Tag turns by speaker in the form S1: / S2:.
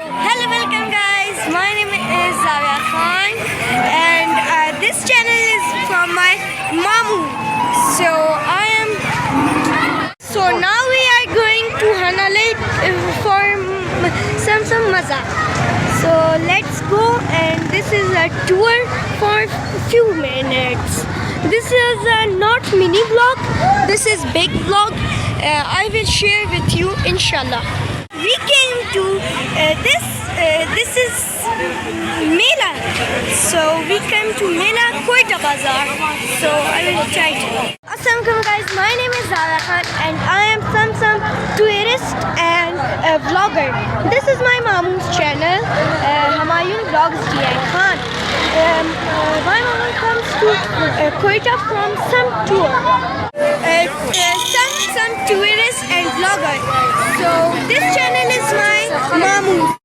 S1: Hello, welcome guys. My name is Zavia Khan, and this channel is from my mamu. So now we are going to Hanale for some maza. So let's go, and this is a tour for few minutes. This is not mini vlog. This is big vlog. I will share with you, inshallah. We came to this is Mela. So we came to Mela Quetta Bazaar. So I will try to. Assalamualaikum guys, my name is Zara Khan and I am some tourist and a vlogger. This is my mamu's channel, Humayun Vlogs DI Khan. My mamu comes to Quetta from some tour. Some tourist and vlogger. So this channel is my mamu.